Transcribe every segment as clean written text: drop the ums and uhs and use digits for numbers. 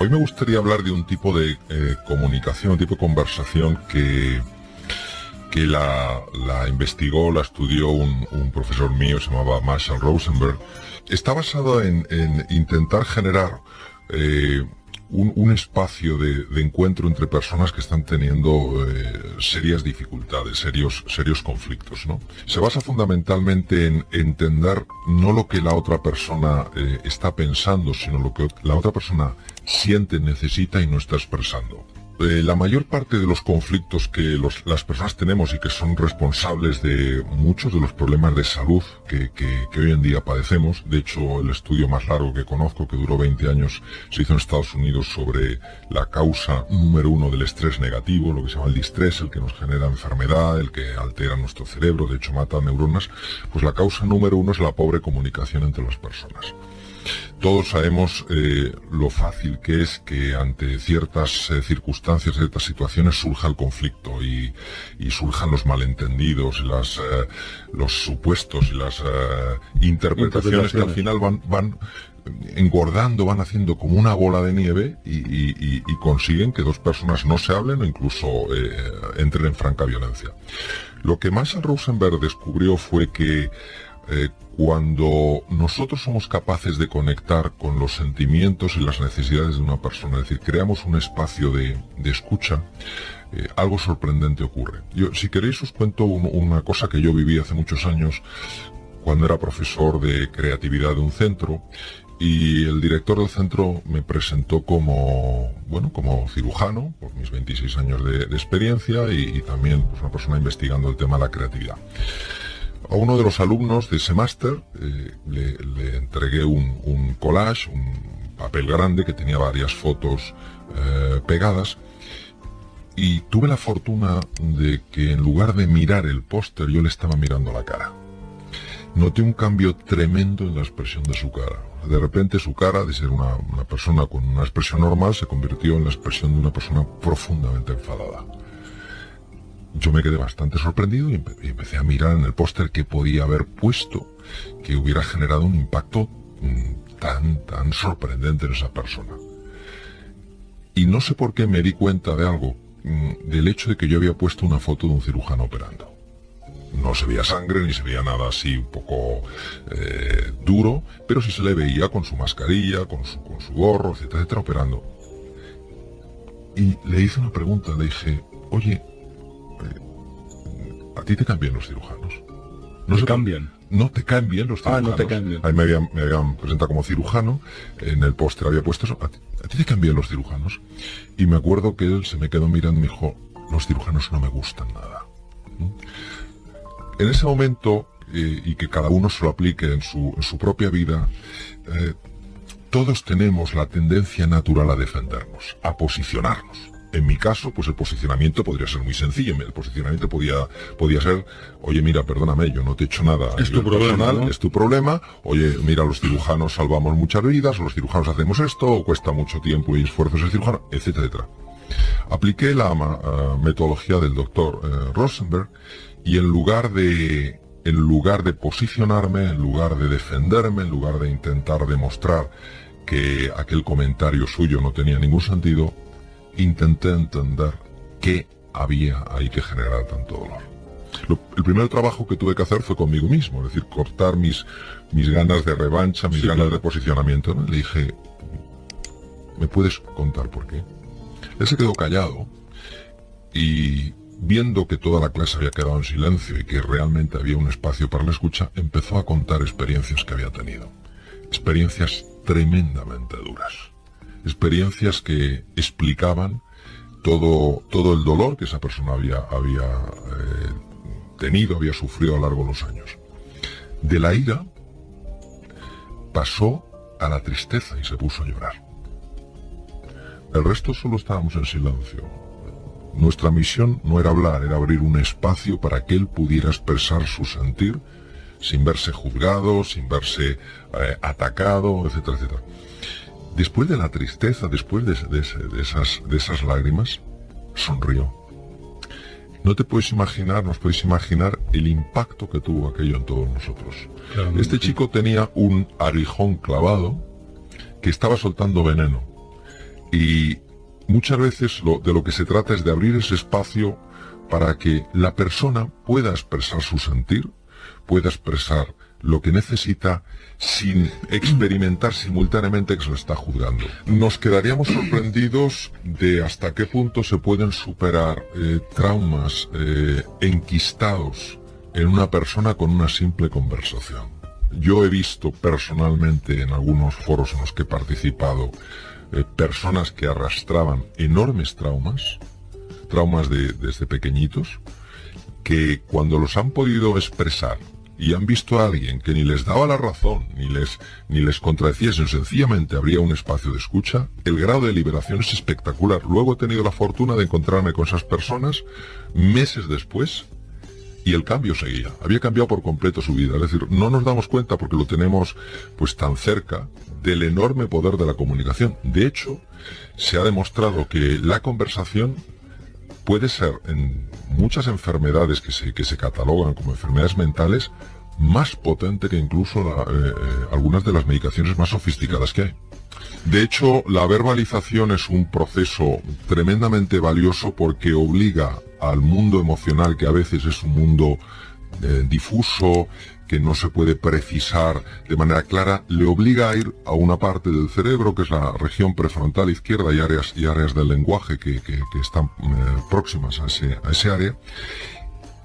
Hoy me gustaría hablar de un tipo de comunicación, un tipo de conversación que la investigó, la estudió un profesor mío, se llamaba Marshall Rosenberg. Está basado en intentar generar un espacio de encuentro entre personas que están teniendo serias dificultades, serios conflictos, ¿no? Se basa fundamentalmente en entender no lo que la otra persona está pensando, sino lo que la otra persona siente, necesita y no está expresando. La mayor parte de los conflictos que las personas tenemos y que son responsables de muchos de los problemas de salud que hoy en día padecemos, de hecho el estudio más largo que conozco, que duró 20 años, se hizo en Estados Unidos sobre la causa número 1 del estrés negativo, lo que se llama el distrés, el que nos genera enfermedad, el que altera nuestro cerebro, de hecho mata neuronas. Pues la causa número 1 es la pobre comunicación entre las personas. Todos sabemos lo fácil que es que ante ciertas circunstancias, ciertas situaciones surja el conflicto y surjan los malentendidos, los supuestos y las interpretaciones que al final van engordando, van haciendo como una bola de nieve y consiguen que dos personas no se hablen o incluso entren en franca violencia. Lo que Marshall Rosenberg descubrió fue que cuando nosotros somos capaces de conectar con los sentimientos y las necesidades de una persona, es decir, creamos un espacio de escucha, algo sorprendente ocurre. Yo, si queréis, os cuento una cosa que yo viví hace muchos años cuando era profesor de creatividad de un centro, y el director del centro me presentó como cirujano, por mis 26 años de experiencia, y también pues, una persona investigando el tema de la creatividad. A uno de los alumnos de ese máster le entregué un collage, un papel grande que tenía varias fotos pegadas, y tuve la fortuna de que en lugar de mirar el póster yo le estaba mirando la cara. Noté un cambio tremendo en la expresión de su cara. De repente su cara, de ser una persona con una expresión normal, se convirtió en la expresión de una persona profundamente enfadada. Yo me quedé bastante sorprendido y empecé a mirar en el póster qué podía haber puesto que hubiera generado un impacto tan sorprendente en esa persona. Y no sé por qué me di cuenta de algo, del hecho de que yo había puesto una foto de un cirujano operando. No se veía sangre ni se veía nada así un poco duro, pero sí se le veía con su mascarilla, con su gorro, etcétera, etcétera, operando. Y le hice una pregunta, le dije, oye, ¿a ti te caen bien los cirujanos? ¿No se cambian? No te caen bien los cirujanos. No te cambian. Ahí me habían presentado como cirujano, en el póster había puesto eso. ¿A ti te caen bien los cirujanos? Y me acuerdo que él se me quedó mirando y me dijo, los cirujanos no me gustan nada. En ese momento, y que cada uno se lo aplique en su propia vida, todos tenemos la tendencia natural a defendernos, a posicionarnos. En mi caso, pues el posicionamiento podría ser muy sencillo. El posicionamiento podía ser, oye, mira, perdóname, yo no te he hecho nada. Es tu problema, personal, ¿no? Es tu problema. Oye, mira, los cirujanos salvamos muchas vidas, o los cirujanos hacemos esto, o cuesta mucho tiempo y esfuerzos el cirujano, etcétera, etcétera. Apliqué la metodología del doctor Rosenberg, y en lugar de posicionarme, en lugar de defenderme, en lugar de intentar demostrar que aquel comentario suyo no tenía ningún sentido, intenté entender qué había ahí que generar tanto dolor. El primer trabajo que tuve que hacer fue conmigo mismo, es decir, cortar mis ganas de revancha, mis ganas de posicionamiento, ¿no? Le dije, ¿me puedes contar por qué? Él se quedó callado y, viendo que toda la clase había quedado en silencio y que realmente había un espacio para la escucha, empezó a contar experiencias que había tenido. Experiencias tremendamente duras. Experiencias que explicaban todo el dolor que esa persona había tenido, había sufrido a lo largo de los años. De la ira pasó a la tristeza y se puso a llorar. El resto solo estábamos en silencio. Nuestra misión no era hablar, era abrir un espacio para que él pudiera expresar su sentir sin verse juzgado, sin verse atacado, etcétera, etcétera. Después de la tristeza, después de esas lágrimas, sonrió. No te puedes imaginar, nos podéis imaginar el impacto que tuvo aquello en todos nosotros. Claramente. Este chico tenía un aguijón clavado que estaba soltando veneno. Y muchas veces de lo que se trata es de abrir ese espacio para que la persona pueda expresar su sentir, pueda expresar lo que necesita sin experimentar simultáneamente que se lo está juzgando. Nos quedaríamos sorprendidos de hasta qué punto se pueden superar traumas enquistados en una persona con una simple conversación. Yo he visto personalmente en algunos foros en los que he participado personas que arrastraban enormes traumas desde pequeñitos, que cuando los han podido expresar y han visto a alguien que ni les daba la razón, ni les contradecía, sino sencillamente abría un espacio de escucha, el grado de liberación es espectacular. Luego he tenido la fortuna de encontrarme con esas personas meses después y el cambio seguía. Había cambiado por completo su vida. Es decir, no nos damos cuenta porque lo tenemos pues tan cerca del enorme poder de la comunicación. De hecho, se ha demostrado que la conversación puede ser en muchas enfermedades que se catalogan como enfermedades mentales más potente que incluso algunas de las medicaciones más sofisticadas que hay. De hecho, la verbalización es un proceso tremendamente valioso porque obliga al mundo emocional, que a veces es un mundo difuso, que no se puede precisar de manera clara, le obliga a ir a una parte del cerebro, que es la región prefrontal izquierda, y áreas del lenguaje que están próximas a ese área.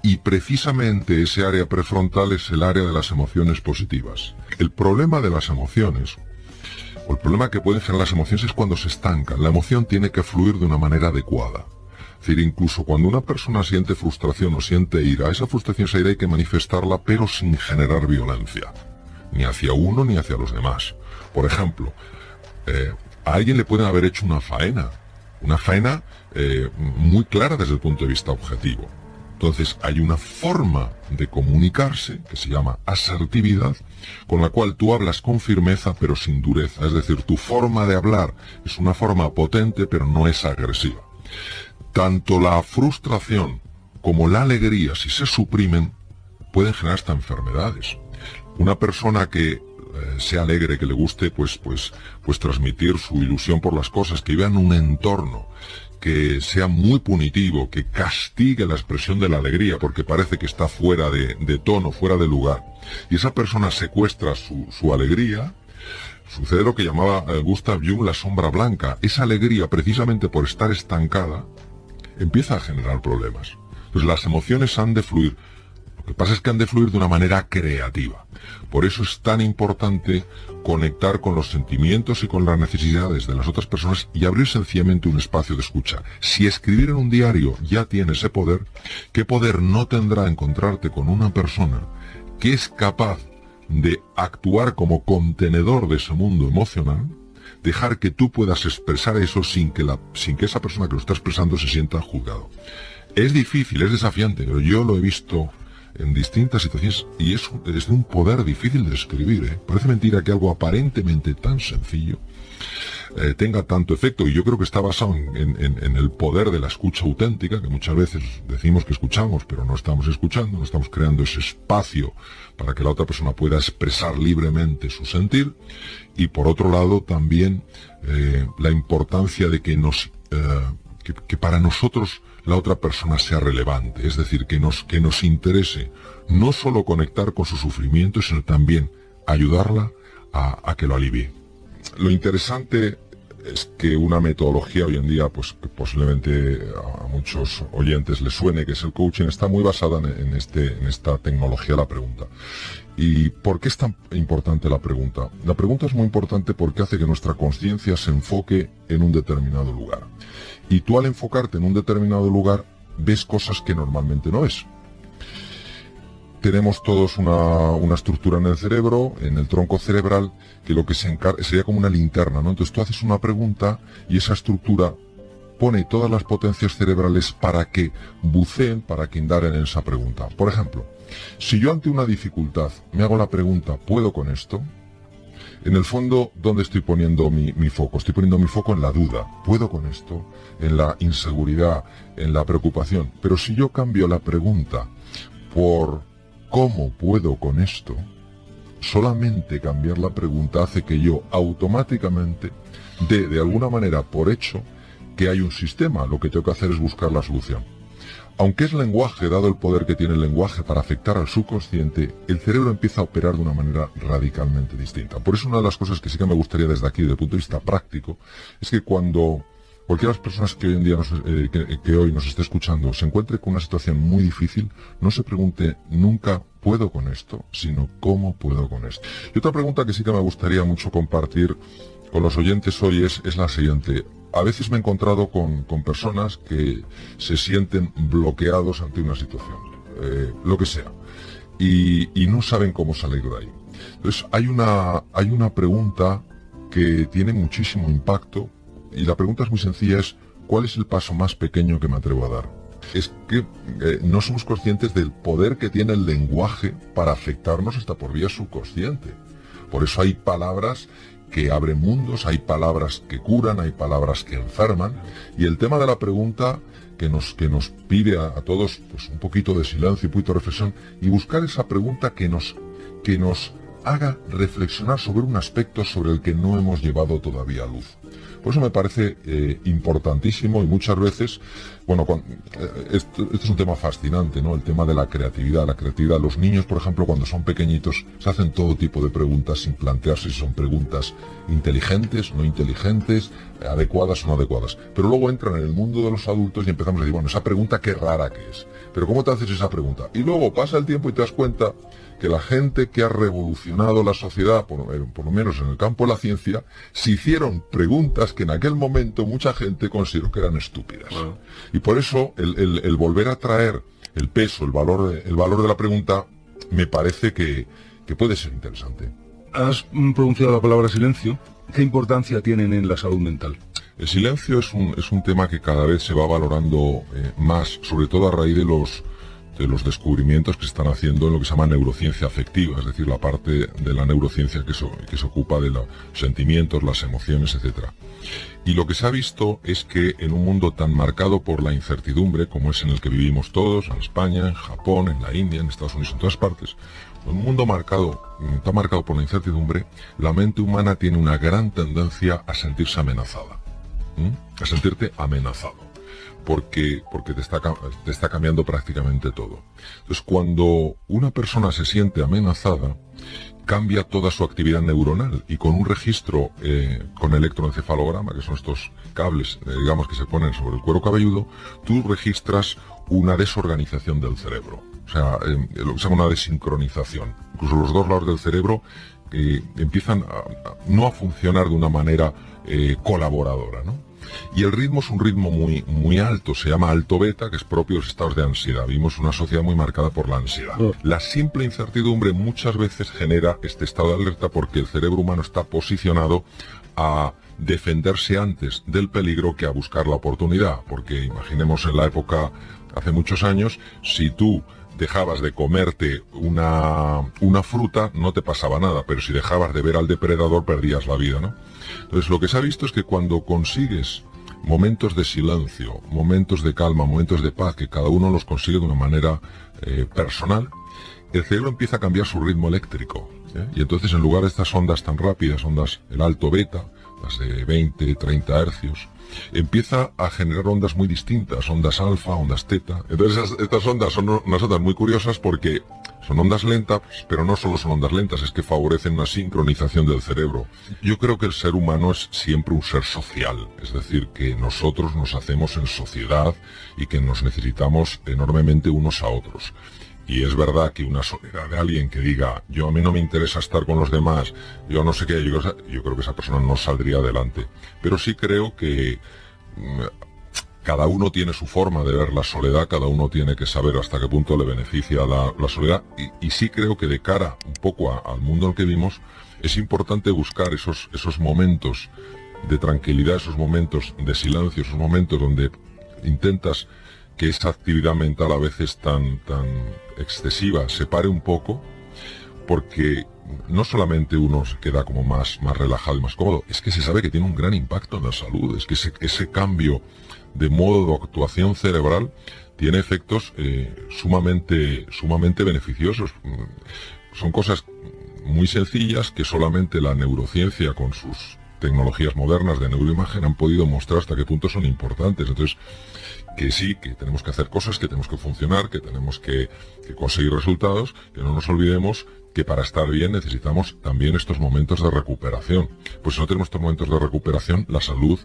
Y precisamente ese área prefrontal es el área de las emociones positivas. El problema de las emociones, o el problema que pueden generar las emociones, es cuando se estancan. La emoción tiene que fluir de una manera adecuada. Es decir, incluso cuando una persona siente frustración o siente ira, esa frustración, esa ira hay que manifestarla, pero sin generar violencia, ni hacia uno ni hacia los demás. Por ejemplo, a alguien le pueden haber hecho una faena muy clara desde el punto de vista objetivo. Entonces hay una forma de comunicarse que se llama asertividad, con la cual tú hablas con firmeza pero sin dureza. Es decir, tu forma de hablar es una forma potente pero no es agresiva. Tanto la frustración como la alegría, si se suprimen, pueden generar hasta enfermedades. Una persona que sea alegre, que le guste pues transmitir su ilusión por las cosas, que viva en un entorno que sea muy punitivo, que castigue la expresión de la alegría porque parece que está fuera de tono, fuera de lugar, y esa persona secuestra su alegría, sucede lo que llamaba Gustav Jung la sombra blanca. Esa alegría, precisamente por estar estancada, empieza a generar problemas. Entonces las emociones han de fluir. Lo que pasa es que han de fluir de una manera creativa. Por eso es tan importante conectar con los sentimientos y con las necesidades de las otras personas y abrir sencillamente un espacio de escucha. Si escribir en un diario ya tiene ese poder, ¿qué poder no tendrá encontrarte con una persona que es capaz de actuar como contenedor de ese mundo emocional? Dejar que tú puedas expresar eso sin que esa persona que lo está expresando se sienta juzgado. Es difícil, es desafiante, pero yo lo he visto en distintas situaciones y es de un poder difícil de escribir. Parece mentira que algo aparentemente tan sencillo tenga tanto efecto, y yo creo que está basado en el poder de la escucha auténtica, que muchas veces decimos que escuchamos, pero no estamos escuchando, no estamos creando ese espacio para que la otra persona pueda expresar libremente su sentir. Y por otro lado también la importancia de que para nosotros la otra persona sea relevante, es decir, que nos interese no solo conectar con su sufrimiento, sino también ayudarla a que lo alivie. Lo interesante es que una metodología hoy en día, pues que posiblemente a muchos oyentes les suene, que es el coaching, está muy basada en esta tecnología de la pregunta. ¿Y por qué es tan importante la pregunta? La pregunta es muy importante porque hace que nuestra conciencia se enfoque en un determinado lugar. Y tú, al enfocarte en un determinado lugar, ves cosas que normalmente no ves. Tenemos todos una estructura en el cerebro, en el tronco cerebral, que lo que sería como una linterna, ¿no? Entonces tú haces una pregunta y esa estructura pone todas las potencias cerebrales para que buceen, para que indaguen en esa pregunta. Por ejemplo, si yo ante una dificultad me hago la pregunta, ¿puedo con esto? En el fondo, ¿dónde estoy poniendo mi foco? Estoy poniendo mi foco en la duda. ¿Puedo con esto? En la inseguridad, en la preocupación. Pero si yo cambio la pregunta por ¿cómo puedo con esto? solamente cambiar la pregunta hace que yo automáticamente dé de alguna manera por hecho que hay un sistema. Lo que tengo que hacer es buscar la solución. Aunque es lenguaje, dado el poder que tiene el lenguaje para afectar al subconsciente, el cerebro empieza a operar de una manera radicalmente distinta. Por eso una de las cosas que sí que me gustaría desde aquí, desde el punto de vista práctico, es que cuando cualquiera de las personas que hoy en día que hoy nos esté escuchando se encuentre con una situación muy difícil, no se pregunte nunca ¿puedo con esto?, sino ¿cómo puedo con esto? Y otra pregunta que sí que me gustaría mucho compartir con los oyentes hoy es la siguiente. A veces me he encontrado con personas que se sienten bloqueados ante una situación, lo que sea, y no saben cómo salir de ahí. Entonces hay una pregunta que tiene muchísimo impacto, y la pregunta es muy sencilla, es ¿cuál es el paso más pequeño que me atrevo a dar? Es que no somos conscientes del poder que tiene el lenguaje para afectarnos hasta por vía subconsciente. Por eso hay palabras que abren mundos, hay palabras que curan, hay palabras que enferman, y el tema de la pregunta que nos pide a todos pues un poquito de silencio y un poquito de reflexión, y buscar esa pregunta que nos haga reflexionar sobre un aspecto sobre el que no hemos llevado todavía luz. Por eso me parece importantísimo, y muchas veces, bueno, esto es un tema fascinante, ¿no? El tema de la creatividad. La creatividad, los niños, por ejemplo, cuando son pequeñitos, se hacen todo tipo de preguntas sin plantearse si son preguntas inteligentes, no inteligentes, adecuadas o no adecuadas. Pero luego entran en el mundo de los adultos y empezamos a decir, bueno, esa pregunta qué rara que es. Pero ¿cómo te haces esa pregunta? Y luego pasa el tiempo y te das cuenta que la gente que ha revolucionado la sociedad, por lo menos en el campo de la ciencia, se hicieron preguntas que en aquel momento mucha gente consideró que eran estúpidas. Bueno. Y por eso el volver a traer el peso, el valor de la pregunta, me parece que puede ser interesante. Has pronunciado la palabra silencio. ¿Qué importancia tienen en la salud mental? El silencio es un tema que cada vez se va valorando más, sobre todo a raíz de los descubrimientos que se están haciendo en lo que se llama neurociencia afectiva, es decir, la parte de la neurociencia que se ocupa de los sentimientos, las emociones, etc. Y lo que se ha visto es que en un mundo tan marcado por la incertidumbre, como es en el que vivimos todos, en España, en Japón, en la India, en Estados Unidos, en todas partes, en un mundo tan marcado por la incertidumbre, la mente humana tiene una gran tendencia a sentirse amenazada, a sentirte amenazado. Porque te está cambiando prácticamente todo. Entonces, cuando una persona se siente amenazada, cambia toda su actividad neuronal, y con un registro con electroencefalograma, que son estos cables, digamos, que se ponen sobre el cuero cabelludo, tú registras una desorganización del cerebro. O sea, lo que se llama una desincronización. Incluso los dos lados del cerebro empiezan no a funcionar de una manera colaboradora, ¿no? Y el ritmo es un ritmo muy alto, se llama alto beta, que es propio de los estados de ansiedad. Vivimos una sociedad muy marcada por la ansiedad. La simple incertidumbre muchas veces genera este estado de alerta, porque el cerebro humano está posicionado a defenderse antes del peligro que a buscar la oportunidad. Porque imaginemos en la época, hace muchos años, si tú dejabas de comerte una fruta, no te pasaba nada, pero si dejabas de ver al depredador, perdías la vida, ¿no? Entonces, lo que se ha visto es que cuando consigues momentos de silencio, momentos de calma, momentos de paz, que cada uno los consigue de una manera personal, el cerebro empieza a cambiar su ritmo eléctrico, y entonces, en lugar de estas ondas tan rápidas, ondas el alto beta, las de 20, 30 hercios, empieza a generar ondas muy distintas, ondas alfa, ondas teta. Entonces estas ondas son unas ondas muy curiosas porque son ondas lentas, pero no solo son ondas lentas, es que favorecen una sincronización del cerebro. Yo creo que el ser humano es siempre un ser social, es decir, que nosotros nos hacemos en sociedad y que nos necesitamos enormemente unos a otros. Y es verdad que una soledad de alguien que diga, a mí no me interesa estar con los demás, yo no sé qué, yo creo que esa persona no saldría adelante. Pero sí creo que cada uno tiene su forma de ver la soledad, cada uno tiene que saber hasta qué punto le beneficia la soledad, y sí creo que de cara un poco al mundo en el que vivimos, es importante buscar esos momentos de tranquilidad, esos momentos de silencio, esos momentos donde intentas que esa actividad mental a veces tan excesiva se pare un poco, porque no solamente uno se queda como más relajado y más cómodo, es que se sabe que tiene un gran impacto en la salud, es que ese cambio de modo de actuación cerebral tiene efectos sumamente beneficiosos. Son cosas muy sencillas que solamente la neurociencia con sus tecnologías modernas de neuroimagen han podido mostrar hasta qué punto son importantes. Entonces, que sí, que tenemos que hacer cosas, que tenemos que funcionar, que tenemos que conseguir resultados, que no nos olvidemos que para estar bien necesitamos también estos momentos de recuperación. Pues si no tenemos estos momentos de recuperación, la salud...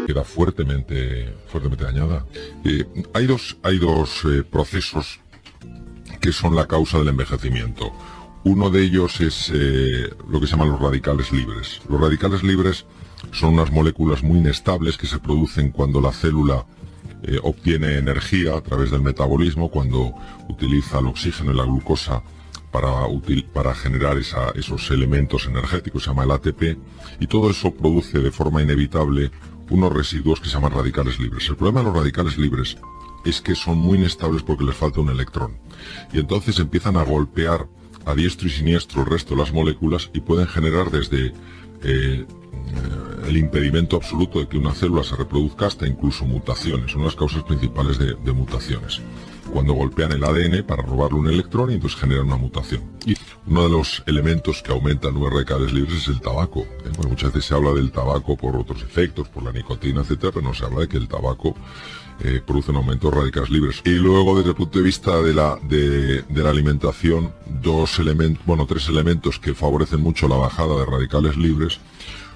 queda fuertemente dañada. Hay dos procesos que son la causa del envejecimiento. Uno de ellos es lo que se llaman los radicales libres. Los radicales libres son unas moléculas muy inestables que se producen cuando la célula obtiene energía a través del metabolismo, cuando utiliza el oxígeno y la glucosa para generar esos elementos energéticos, se llama el ATP, y todo eso produce de forma inevitable unos residuos que se llaman radicales libres. El problema de los radicales libres es que son muy inestables porque les falta un electrón, y entonces empiezan a golpear a diestro y siniestro el resto de las moléculas y pueden generar desde el impedimento absoluto de que una célula se reproduzca hasta incluso mutaciones. Son las causas principales de mutaciones. Cuando golpean el ADN para robarle un electrón y entonces generan una mutación. Y uno de los elementos que aumenta el número de radicales libres es el tabaco. Bueno, muchas veces se habla del tabaco por otros efectos, por la nicotina, etcétera, pero no se habla de que el tabaco produce un aumento de radicales libres. Y luego, desde el punto de vista de la alimentación, tres elementos que favorecen mucho la bajada de radicales libres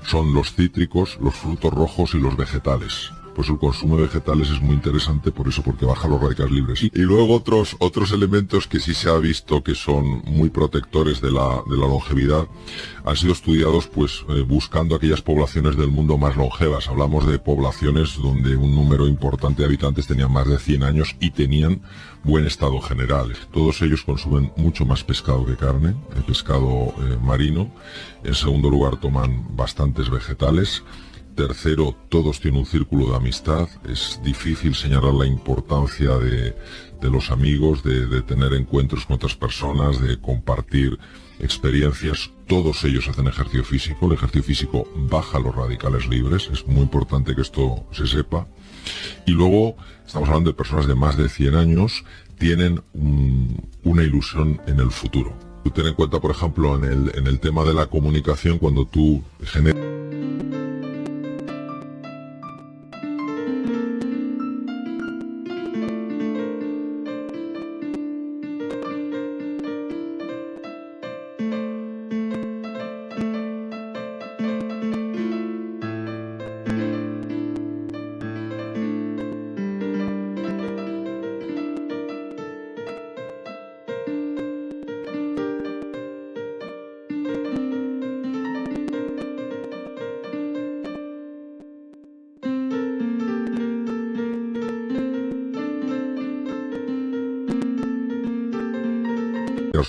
son los cítricos, los frutos rojos y los vegetales. Pues el consumo de vegetales es muy interesante por eso, porque baja los radicales libres. Y luego otros elementos que sí se ha visto que son muy protectores de la longevidad han sido estudiados buscando aquellas poblaciones del mundo más longevas. Hablamos de poblaciones donde un número importante de habitantes tenían más de 100 años y tenían buen estado general. Todos ellos consumen mucho más pescado que carne, el pescado marino. En segundo lugar, toman bastantes vegetales. Tercero, todos tienen un círculo de amistad. Es difícil señalar la importancia de los amigos, de tener encuentros con otras personas, de compartir experiencias. Todos ellos hacen ejercicio físico. El ejercicio físico baja los radicales libres. Es muy importante que esto se sepa. Y luego, estamos hablando de personas de más de 100 años, tienen una ilusión en el futuro. Tú ten en cuenta, por ejemplo, en el tema de la comunicación, cuando tú generas...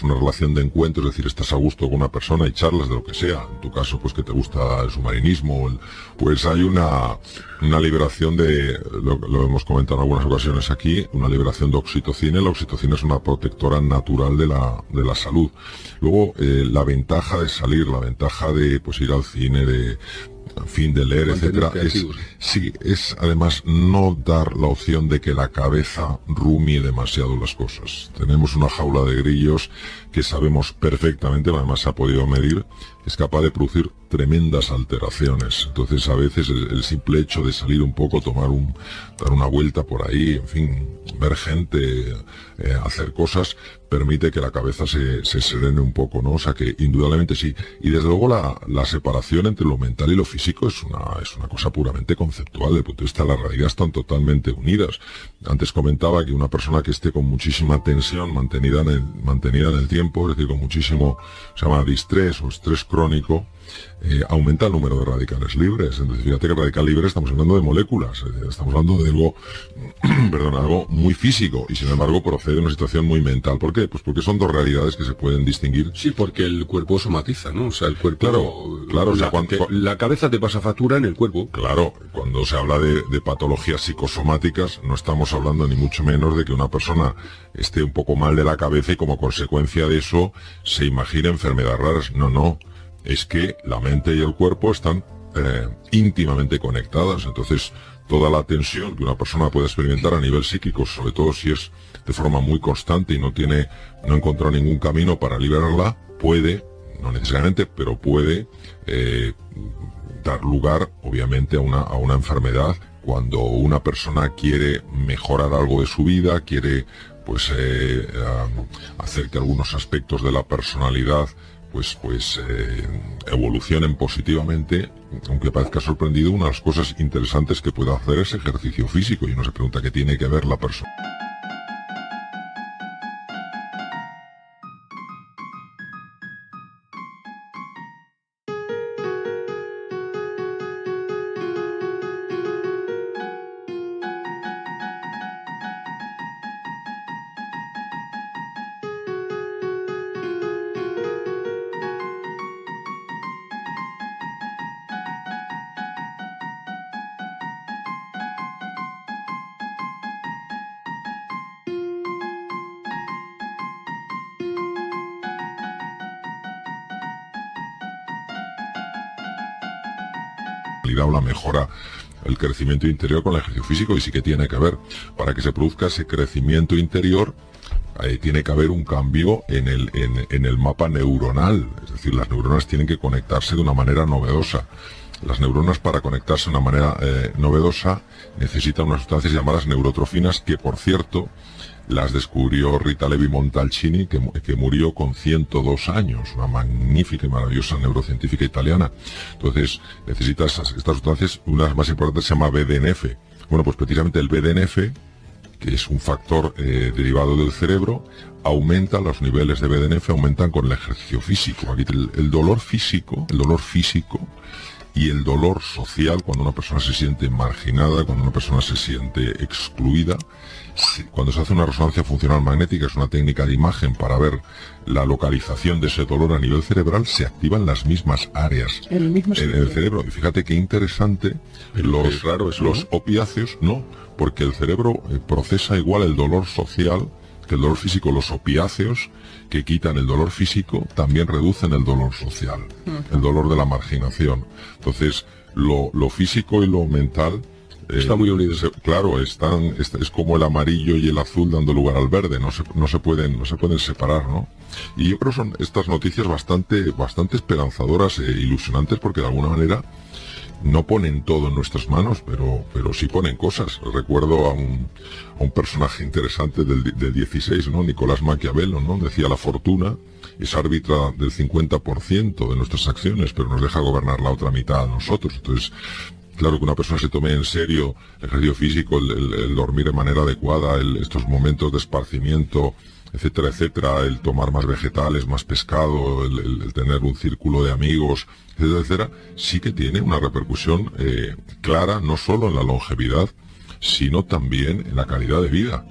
una relación de encuentro, es decir, estás a gusto con una persona y charlas de lo que sea, en tu caso pues que te gusta el submarinismo, pues hay una liberación lo hemos comentado en algunas ocasiones aquí, una liberación de oxitocina. La oxitocina es una protectora natural de la salud. Luego la ventaja de salir, la ventaja de ir al cine, de leer, etcétera, es además no dar la opción de que la cabeza rumie demasiado las cosas. Tenemos una jaula de grillos que sabemos perfectamente, además se ha podido medir, es capaz de producir tremendas alteraciones. Entonces a veces el simple hecho de salir un poco, dar una vuelta por ahí, en fin, ver gente, hacer cosas, permite que la cabeza se serene un poco, ¿no? O sea que indudablemente sí. Y desde luego la separación entre lo mental y lo físico es una cosa puramente conceptual. Desde el punto de vista de la realidad están totalmente unidas. Antes comentaba que una persona que esté con muchísima tensión mantenida en el tiempo, es decir, con muchísimo, se llama distrés o estrés crónico, aumenta el número de radicales libres. Entonces, fíjate que radical libre estamos hablando de moléculas, estamos hablando de algo, perdón, algo muy físico, y sin embargo procede de una situación muy mental. ¿Por qué? Pues porque son dos realidades que se pueden distinguir. Sí, porque el cuerpo somatiza, ¿no? O sea, el cuerpo... Claro, o sea, la cabeza te pasa factura en el cuerpo. Claro, cuando se habla de patologías psicosomáticas, no estamos hablando ni mucho menos de que una persona esté un poco mal de la cabeza y como consecuencia de eso se imagine enfermedades raras. No. Es que la mente y el cuerpo están íntimamente conectadas. Entonces, toda la tensión que una persona puede experimentar a nivel psíquico, sobre todo si es de forma muy constante y no ha encontrado ningún camino para liberarla, puede, no necesariamente, pero puede dar lugar, obviamente, a una enfermedad. Cuando una persona quiere mejorar algo de su vida, quiere hacer que algunos aspectos de la personalidad evolucionen positivamente, aunque parezca sorprendido, una de las cosas interesantes que puede hacer es ejercicio físico, y uno se pregunta qué tiene que ver la persona. O la mejora, el crecimiento interior con el ejercicio físico, y sí que tiene que ver. Para que se produzca ese crecimiento interior, tiene que haber un cambio en el mapa neuronal, es decir, las neuronas tienen que conectarse de una manera novedosa. Las neuronas, para conectarse de una manera novedosa, necesitan unas sustancias llamadas neurotrofinas, que por cierto las descubrió Rita Levi Montalcini, que murió con 102 años, una magnífica y maravillosa neurocientífica italiana. Entonces necesita estas sustancias. Una de las más importantes se llama BDNF. Bueno, pues precisamente el BDNF, que es un factor derivado del cerebro, aumenta los niveles de BDNF, aumentan con el ejercicio físico. Aquí el dolor físico y el dolor social, cuando una persona se siente marginada, cuando una persona se siente excluida, cuando se hace una resonancia funcional magnética, es una técnica de imagen para ver la localización de ese dolor a nivel cerebral, se activan las mismas áreas en el cerebro. Y fíjate qué interesante, los opiáceos, no, porque el cerebro procesa igual el dolor social que el dolor físico. Los opiáceos, que quitan el dolor físico, también reducen el dolor social, el dolor de la marginación. Entonces, lo físico y lo mental está muy unido. Claro, es como el amarillo y el azul dando lugar al verde, no se pueden separar, ¿no? Y yo creo que son estas noticias bastante esperanzadoras e ilusionantes, porque de alguna manera no ponen todo en nuestras manos, pero sí ponen cosas. Recuerdo a un personaje interesante del 16, ¿no? Nicolás Maquiavelo, ¿no? Decía: la fortuna es árbitra del 50% de nuestras acciones, pero nos deja gobernar la otra mitad a nosotros. Entonces, claro, que una persona se tome en serio el ejercicio físico, el dormir de manera adecuada, estos momentos de esparcimiento, etcétera, etcétera, el tomar más vegetales, más pescado, el tener un círculo de amigos, etcétera, etcétera, sí que tiene una repercusión clara, no solo en la longevidad, sino también en la calidad de vida.